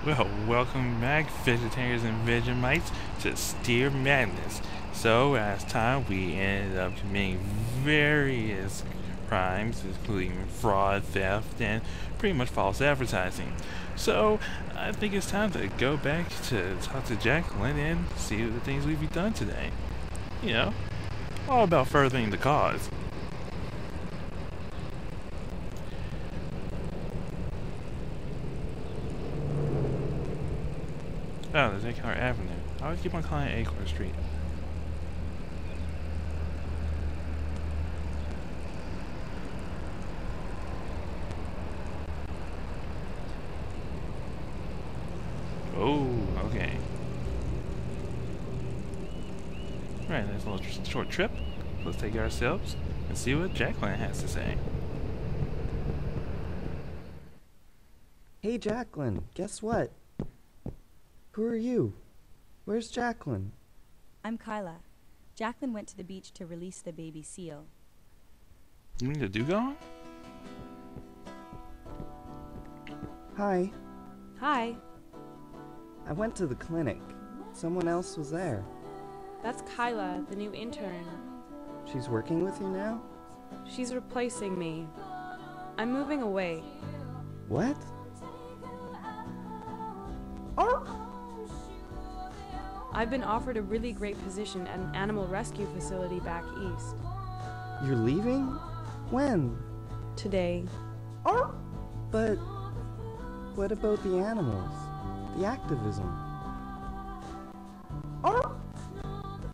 Well, welcome back, vegetarians and Vegemites, to Steer Madness. So, last time we ended up committing various crimes, including fraud, theft, and pretty much false advertising. So, I think it's time to go back to talk to Jacqueline and see the things we've done today. You know, all about furthering the cause. Oh, there's Acorn Avenue. I always keep on calling it Acorn Street. Oh, okay. Right, nice little short trip. Let's take ourselves and see what Jacqueline has to say. Hey Jacqueline, guess what? Who are you? Where's Jacqueline? I'm Kyla. Jacqueline went to the beach to release the baby seal. You mean the dugong? Hi. Hi, I went to the clinic. Someone else was there. that's Kyla, the new intern. She's working with you now? She's replacing me. I'm moving away. What? I've been offered a really great position at an animal rescue facility back east. You're leaving? When? Today, But what about the animals? The activism?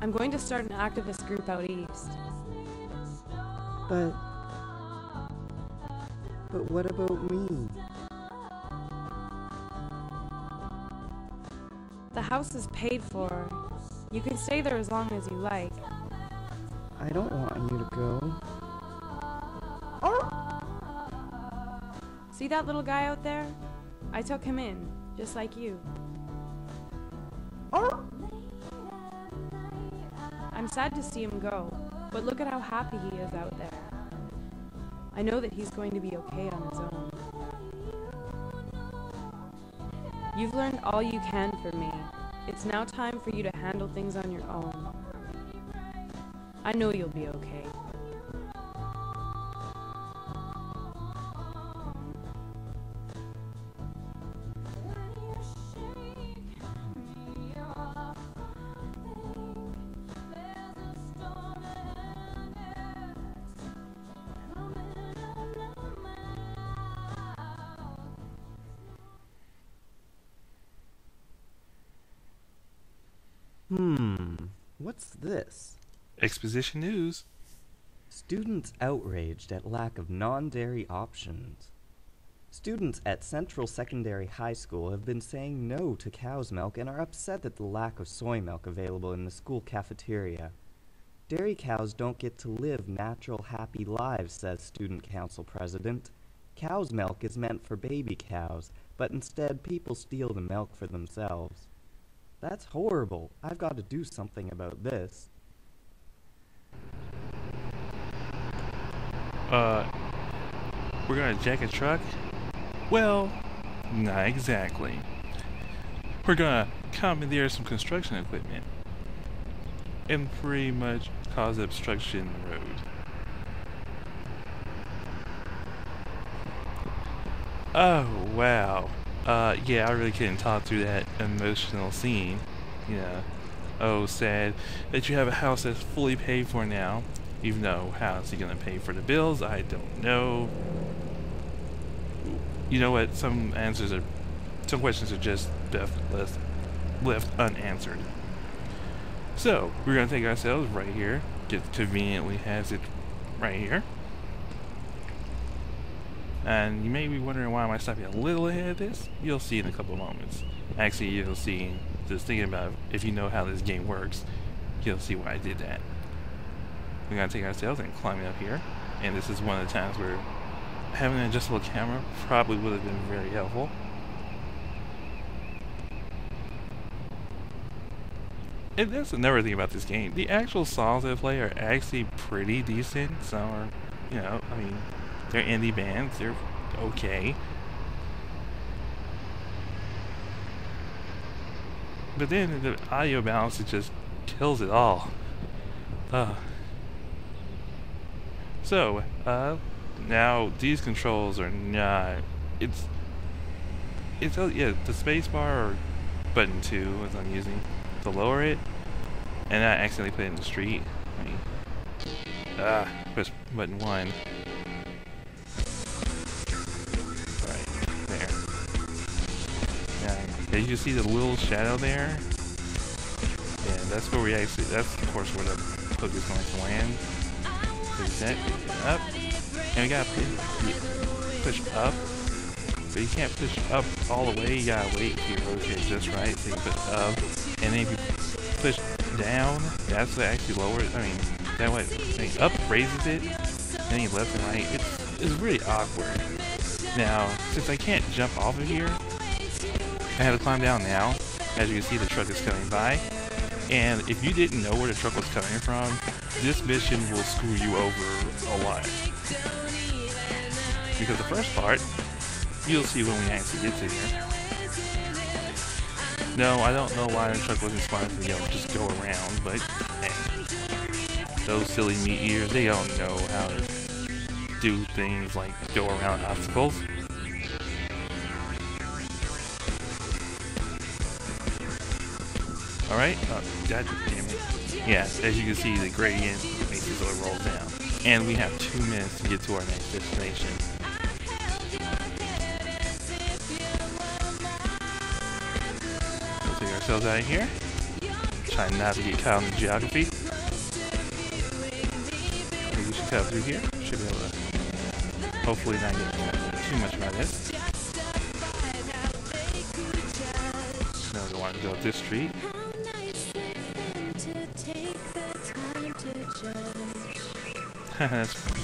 I'm going to start an activist group out east. But what about me? The house is paid for. You can stay there as long as you like. I don't want you to go. See that little guy out there? I took him in, just like you. I'm sad to see him go, but look at how happy he is out there. I know that he's going to be okay on his own. You've learned all you can from me. It's now time for you to handle things on your own. I know you'll be okay. What's this? Exposition News. Students outraged at lack of non-dairy options. Students at Central Secondary High School have been saying no to cow's milk and are upset at the lack of soy milk available in the school cafeteria. Dairy cows don't get to live natural, happy lives, says Student Council President. Cow's milk is meant for baby cows, but instead people steal the milk for themselves. That's horrible. I've got to do something about this. We're gonna jack a truck? Well, not exactly. We're gonna commandeer some construction equipment and pretty much cause obstruction in the road. Oh, wow. Yeah, I really couldn't talk through that emotional scene. You know, oh, sad that you have a house that's fully paid for now. Even though, how is he gonna pay for the bills? I don't know. You know what? Some questions are just left unanswered. So, we're gonna take ourselves right here. It conveniently has it right here. And you may be wondering why am I stopping a little ahead of this? You'll see in a couple of moments. Actually, you'll see, just thinking about if you know how this game works, you'll see why I did that. We're gonna take ourselves and climb up here. And this is one of the times where having an adjustable camera probably would have been very helpful. And that's another thing about this game. The actual songs that play are actually pretty decent. Some are, you know, I mean, they're indie bands. They're okay. But then the audio balance, it just kills it all. So, now these controls are not, it's yeah, the space bar or button 2 as I'm using to lower it, and I accidentally put it in the street. Press button 1. Right, there. Now, as you see the little shadow there, yeah, that's where we actually, that's of course where the hook is going to land. Reset, up, and we gotta push up, but you can't push up all the way, you gotta wait till you rotate just right, so you push up, and then if you push down, that's what actually lowers, I mean, that way, up raises it, then you left and right, it's really awkward. Now, since I can't jump off of here, I have to climb down now. As you can see, the truck is coming by, and if you didn't know where the truck was coming from, this mission will screw you over a lot. Because the first part, you'll see when we actually get to here. No, I don't know why the truck wasn't smart to, just go around, but hey. Those silly meat eaters, they don't know how to do things like go around obstacles. Alright, God damn it. Yeah, as you can see, the gradient makes it so it rolls down. And we have 2 minutes to get to our next destination. We'll take ourselves out of here. Try not to get caught in the geography. Maybe we should cut through here. Should be able to hopefully not get too much by this. No, we don't want to go up this street.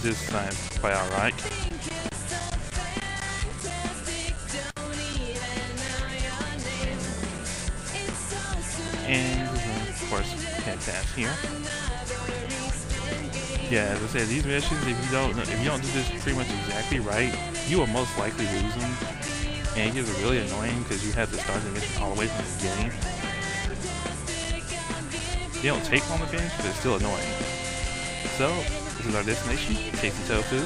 This time's quite alright. And of course head past here. Yeah, as I said, these missions, if you don't do this pretty much exactly right, you will most likely lose them. And it gets really annoying because you have to start the mission all the way from the beginning. They don't take long to finish, but it's still annoying. So, this is our destination, Tasty Tofu.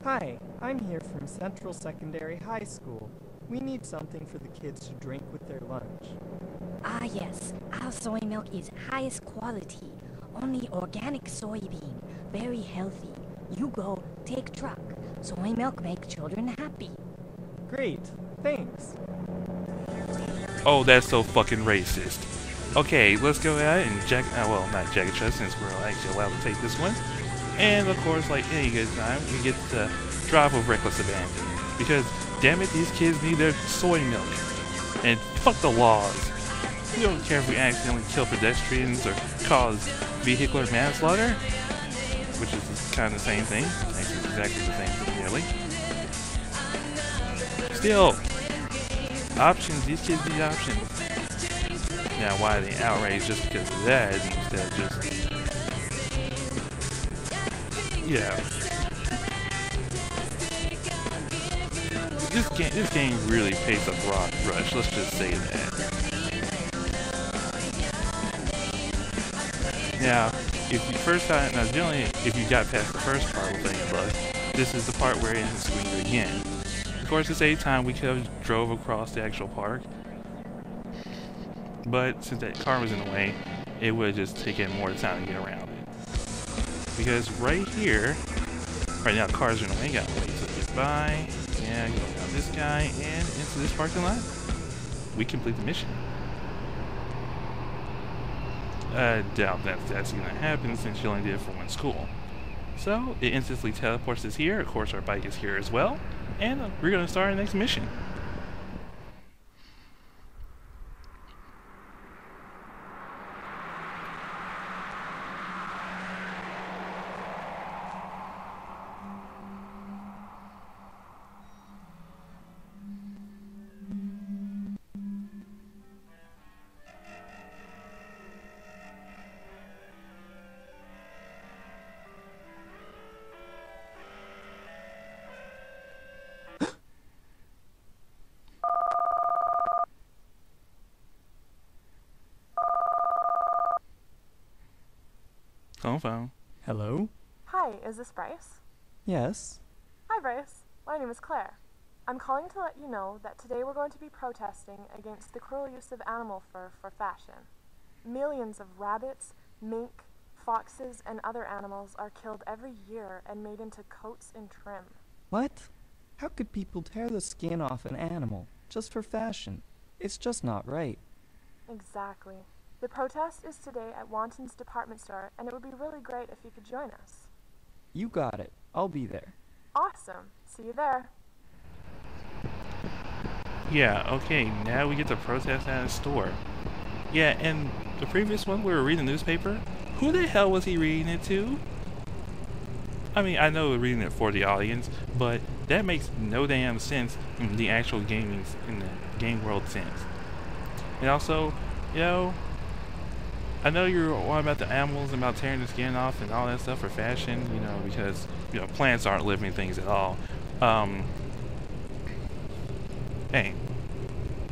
Hi, I'm here from Central Secondary High School. We need something for the kids to drink with their lunch. Ah yes, our soy milk is highest quality. Only organic soybean, very healthy. You go, take truck. Soy milk make children happy. Great, thanks. Oh, that's so fucking racist. Okay, let's go ahead and well, not Jagged Trust, since we're actually allowed to take this one. And of course, like any good time, we get to drive with reckless abandon. Because, damn it, these kids need their soy milk. And fuck the laws. We don't care if we accidentally kill pedestrians or cause vehicular manslaughter, which is kind of the same thing. Actually, it's exactly the same thing, nearly. Still, options. These kids need options. Now, why they outraged just because of that instead of just, yeah. This game really pays a broad brush. Let's just say that. Now, generally, if you got past the first part with any luck, this is the part where it ends screen again. Of course, this time we could have drove across the actual park, but since that car was in the way, it would have just taken more time to get around it. Because right here, right now cars are in the way, gotta wait till it gets by, and go down this guy, and into this parking lot. We complete the mission. I doubt that's gonna happen since you only did it for one school. So, it instantly teleports us here. Of course, our bike is here as well. And we're gonna start our next mission. phone. Hello? Hi, is this Bryce? Yes? Hi, Bryce. My name is Claire. I'm calling to let you know that today we're going to be protesting against the cruel use of animal fur for fashion. Millions of rabbits, mink, foxes, and other animals are killed every year and made into coats and trim. What? How could people tear the skin off an animal just for fashion? It's just not right. Exactly. The protest is today at Wanton's department store, and it would be really great if you could join us. You got it. I'll be there. Awesome. See you there. Yeah, okay, now we get to protest at a store. Yeah, and the previous one we were reading the newspaper, who the hell was he reading it to? I mean, I know we're reading it for the audience, but that makes no damn sense in the actual in the game world sense. And also, you know, I know you're all about the animals and about tearing the skin off and all that stuff for fashion, you know, because, you know, plants aren't living things at all. Hey,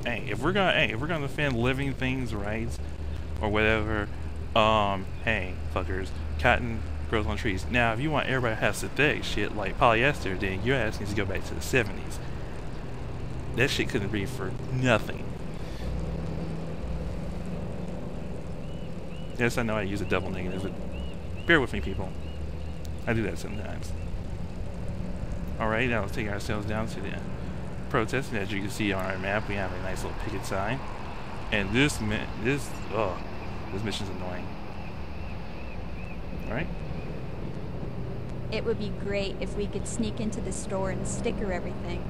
if we're gonna defend living things' rights or whatever, hey, fuckers, cotton grows on trees. Now, if you want everybody to have synthetic shit like polyester, then your ass needs to go back to the 70s. That shit couldn't be for nothing. Yes, I know I use a double negative, but bear with me, people. I do that sometimes. Alright, now let's take ourselves down to the protest, and as you can see on our map, we have a nice little picket sign. And this mission's annoying. Alright? It would be great if we could sneak into the store and sticker everything.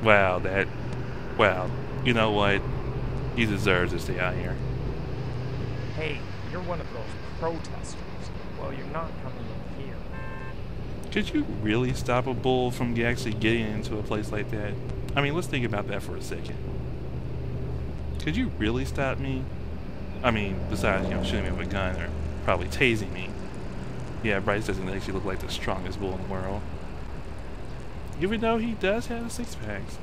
Wow, you know what? He deserves to stay out here. Hey, you're one of those protesters. Well, you're not coming in here. Could you really stop a bull from actually getting into a place like that? I mean, let's think about that for a second. Could you really stop me? I mean, besides, you know, shooting me with a gun or probably tasing me. Yeah, Bryce doesn't actually look like the strongest bull in the world. Even though he does have 6-packs.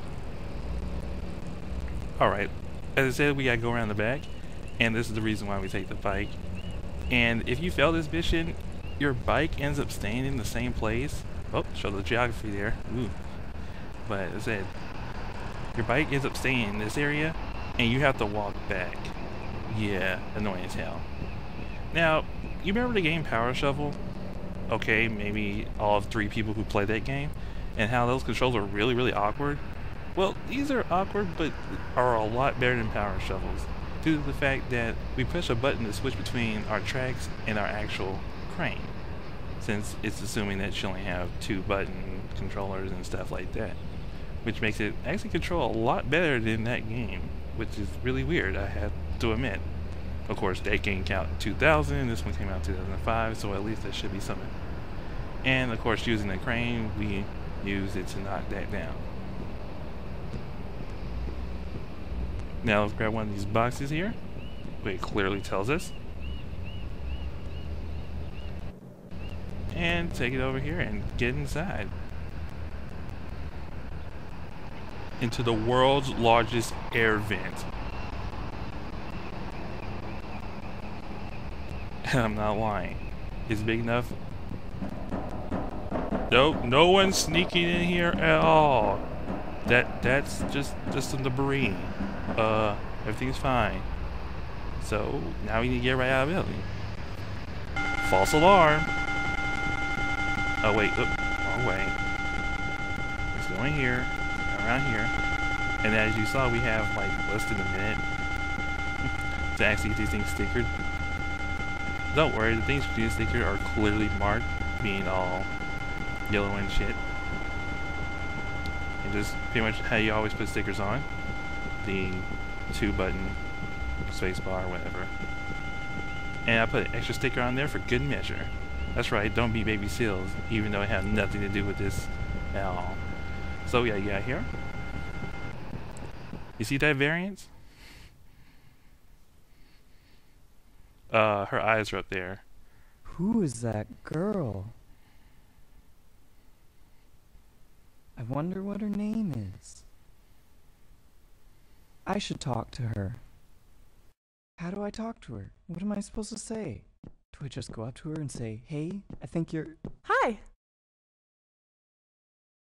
Alright, as I said, we gotta go around the back. And this is the reason why we take the bike. And if you fail this mission, your bike ends up staying in the same place. Oh, show the geography there. Ooh. But as I said, your bike ends up staying in this area, and you have to walk back. Yeah, annoying as hell. Now, you remember the game Power Shovel? Okay, maybe all of 3 people who play that game, and how those controls are really, really awkward? Well, these are awkward, but are a lot better than Power Shovels, due to the fact that we push a button to switch between our tracks and our actual crane, since it's assuming that you only have 2 button controllers and stuff like that, which makes it actually control a lot better than that game, which is really weird, I have to admit. Of course, that game came out in 2000, this one came out in 2005, so at least that should be something. And of course, using the crane, we use it to knock that down. Now let's grab one of these boxes here, where it clearly tells us. And take it over here and get inside. Into the world's largest air vent. And I'm not lying. It's big enough. Nope, no one's sneaking in here at all. That's just some debris. Everything's fine. So now we need to get right out of the building. False alarm. Oh wait, wrong way. Let's go in here, around here, and as you saw, we have like less than a minute to actually get these things stickered. Don't worry, the things for these stickered are clearly marked, being all yellow and shit. And just pretty much how you always put stickers on. The 2-button spacebar, whatever. And I put an extra sticker on there for good measure. That's right, don't be baby seals, even though it had nothing to do with this at all. So yeah, you got here. You see that variance? Her eyes are up there. Who is that girl? I wonder what her name is. I should talk to her. How do I talk to her? What am I supposed to say? Do I just go up to her and say, "Hey, I think you're..." Hi!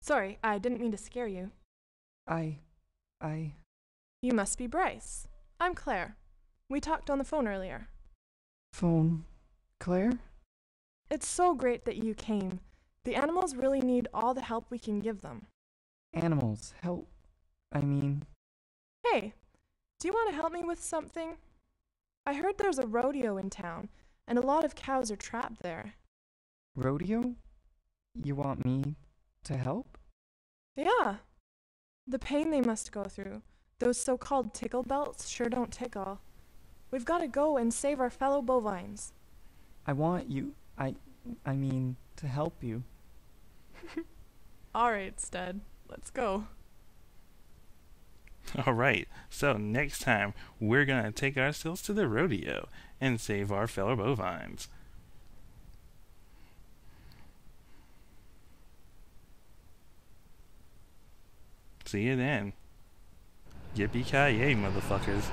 Sorry, I didn't mean to scare you. I... You must be Bryce. I'm Claire. We talked on the phone earlier. Phone... Claire? It's so great that you came. The animals really need all the help we can give them. Animals, help. I mean... Hey, do you want to help me with something? I heard there's a rodeo in town, and a lot of cows are trapped there. Rodeo? You want me to help? Yeah. The pain they must go through. Those so-called tickle belts sure don't tickle. We've got to go and save our fellow bovines. I want you... I mean, to help you. Alright, Stead. Let's go. Alright, so next time we're gonna take ourselves to the rodeo and save our fellow bovines. See you then. Yippee-ki-yay, motherfuckers.